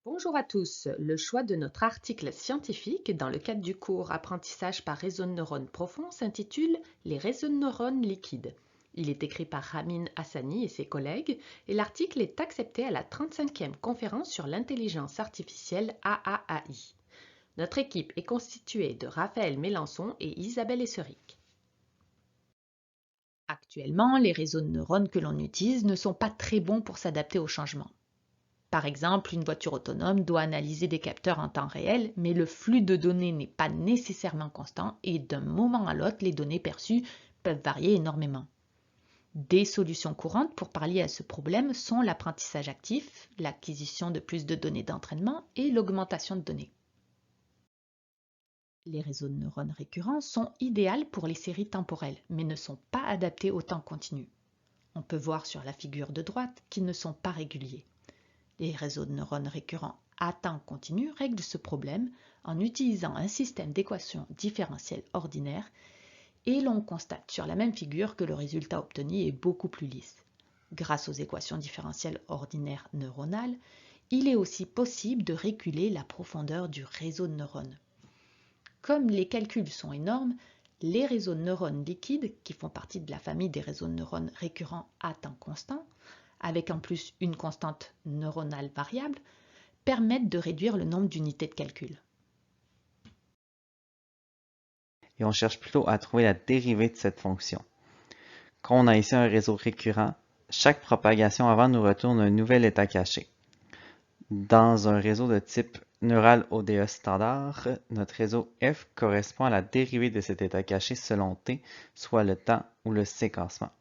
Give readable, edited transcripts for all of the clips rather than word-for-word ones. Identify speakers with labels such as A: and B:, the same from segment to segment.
A: Bonjour à tous. Le choix de notre article scientifique dans le cadre du cours Apprentissage par réseau de neurones profonds s'intitule Les réseaux de neurones liquides. Il est écrit par Ramin Hassani et ses collègues et l'article est accepté à la 35e conférence sur l'intelligence artificielle AAAI. Notre équipe est constituée de Raphaël Mélençon et Isabelle Esseric. Actuellement, les réseaux de neurones que l'on utilise ne sont pas très bons pour s'adapter aux changements. Par exemple, une voiture autonome doit analyser des capteurs en temps réel, mais le flux de données n'est pas nécessairement constant et d'un moment à l'autre, les données perçues peuvent varier énormément. Des solutions courantes pour pallier à ce problème sont l'apprentissage actif, l'acquisition de plus de données d'entraînement et l'augmentation de données. Les réseaux de neurones récurrents sont idéaux pour les séries temporelles, mais ne sont pas adaptés au temps continu. On peut voir sur la figure de droite qu'ils ne sont pas réguliers. Les réseaux de neurones récurrents à temps continu règlent ce problème en utilisant un système d'équations différentielles ordinaires et l'on constate sur la même figure que le résultat obtenu est beaucoup plus lisse. Grâce aux équations différentielles ordinaires neuronales, il est aussi possible de réguler la profondeur du réseau de neurones. Comme les calculs sont énormes, les réseaux de neurones liquides, qui font partie de la famille des réseaux de neurones récurrents à temps constant, avec en plus une constante neuronale variable, permettent de réduire le nombre d'unités de calcul.
B: Et on cherche plutôt à trouver la dérivée de cette fonction. Quand on a ici un réseau récurrent, chaque propagation avant nous retourne un nouvel état caché. Dans un réseau de type neural ODE standard, notre réseau F correspond à la dérivée de cet état caché selon t, soit le temps ou le séquencement.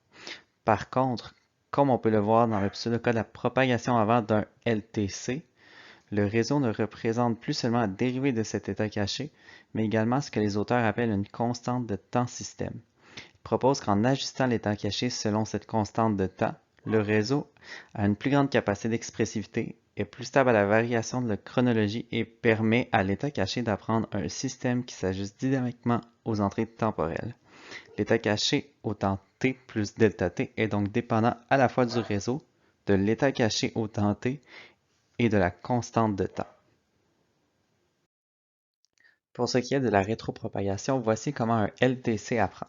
B: Par contre, comme on peut le voir dans le pseudo-cas de la propagation avant d'un LTC, le réseau ne représente plus seulement la dérivée de cet état caché, mais également ce que les auteurs appellent une constante de temps système. Ils proposent qu'en ajustant l'état caché selon cette constante de temps, le réseau a une plus grande capacité d'expressivité, est plus stable à la variation de la chronologie et permet à l'état caché d'apprendre un système qui s'ajuste dynamiquement aux entrées temporelles. L'état caché au temps t plus delta t est donc dépendant à la fois du réseau, de l'état caché au temps t et de la constante de temps. Pour ce qui est de la rétropropagation, voici comment un LTC apprend.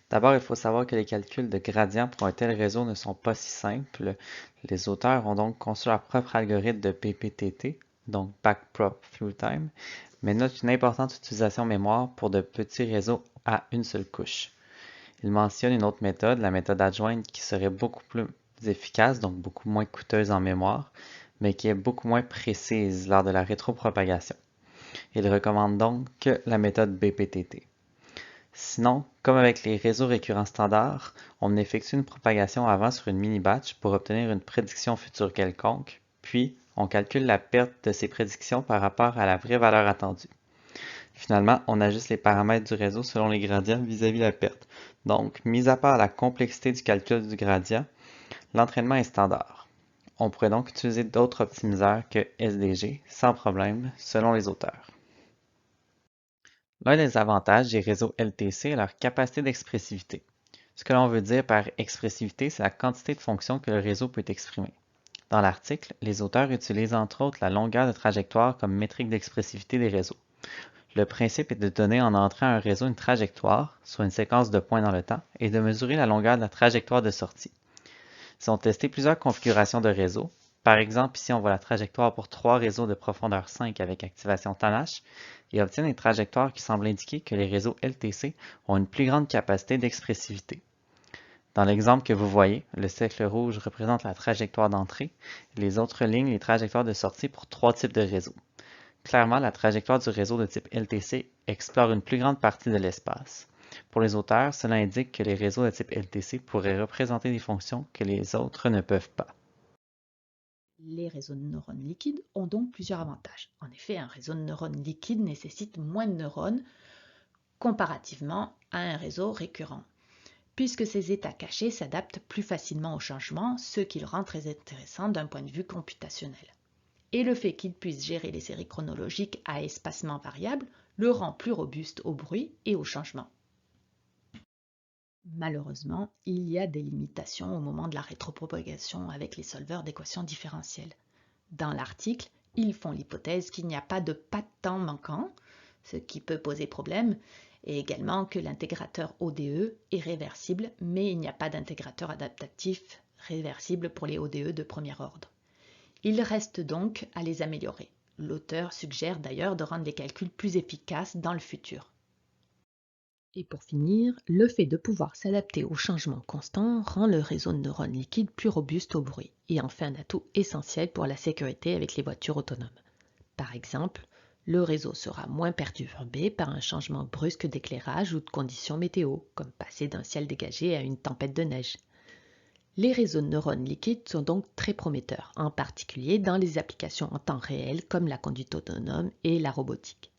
B: D'abord, il faut savoir que les calculs de gradient pour un tel réseau ne sont pas si simples. Les auteurs ont donc conçu leur propre algorithme de BPTT, donc Backprop Through Time, mais notent une importante utilisation mémoire pour de petits réseaux à une seule couche. Ils mentionnent une autre méthode, la méthode adjointe, qui serait beaucoup plus efficace, donc beaucoup moins coûteuse en mémoire, mais qui est beaucoup moins précise lors de la rétropropagation. Ils recommandent donc la méthode BPTT. Sinon, comme avec les réseaux récurrents standards, on effectue une propagation avant sur une mini-batch pour obtenir une prédiction future quelconque, puis on calcule la perte de ces prédictions par rapport à la vraie valeur attendue. Finalement, on ajuste les paramètres du réseau selon les gradients vis-à-vis la perte. Donc, mis à part la complexité du calcul du gradient, l'entraînement est standard. On pourrait donc utiliser d'autres optimiseurs que SDG sans problème, selon les auteurs. L'un des avantages des réseaux LTC est leur capacité d'expressivité. Ce que l'on veut dire par expressivité, c'est la quantité de fonctions que le réseau peut exprimer. Dans l'article, les auteurs utilisent entre autres la longueur de trajectoire comme métrique d'expressivité des réseaux. Le principe est de donner en entrant à un réseau une trajectoire, soit une séquence de points dans le temps, et de mesurer la longueur de la trajectoire de sortie. Ils ont testé plusieurs configurations de réseaux. Par exemple, ici on voit la trajectoire pour 3 réseaux de profondeur 5 avec activation TANH et obtiennent une trajectoire qui semble indiquer que les réseaux LTC ont une plus grande capacité d'expressivité. Dans l'exemple que vous voyez, le cercle rouge représente la trajectoire d'entrée et les autres lignes les trajectoires de sortie pour 3 types de réseaux. Clairement, la trajectoire du réseau de type LTC explore une plus grande partie de l'espace. Pour les auteurs, cela indique que les réseaux de type LTC pourraient représenter des fonctions que les autres ne peuvent pas.
A: Les réseaux de neurones liquides ont donc plusieurs avantages. En effet, un réseau de neurones liquides nécessite moins de neurones comparativement à un réseau récurrent, puisque ces états cachés s'adaptent plus facilement aux changements, ce qui le rend très intéressant d'un point de vue computationnel. Et le fait qu'il puisse gérer les séries chronologiques à espacement variable le rend plus robuste au bruit et aux changements. Malheureusement, il y a des limitations au moment de la rétropropagation avec les solveurs d'équations différentielles. Dans l'article, Ils font l'hypothèse qu'il n'y a pas de pas de temps manquant, ce qui peut poser problème, et également que l'intégrateur ODE est réversible, mais il n'y a pas d'intégrateur adaptatif réversible pour les ODE de premier ordre. Il reste donc à les améliorer. L'auteur suggère d'ailleurs de rendre les calculs plus efficaces dans le futur. Et pour finir, le fait de pouvoir s'adapter aux changements constants rend le réseau de neurones liquides plus robuste au bruit et en fait un atout essentiel pour la sécurité avec les voitures autonomes. Par exemple, le réseau sera moins perturbé par un changement brusque d'éclairage ou de conditions météo, comme passer d'un ciel dégagé à une tempête de neige. Les réseaux de neurones liquides sont donc très prometteurs, en particulier dans les applications en temps réel comme la conduite autonome et la robotique.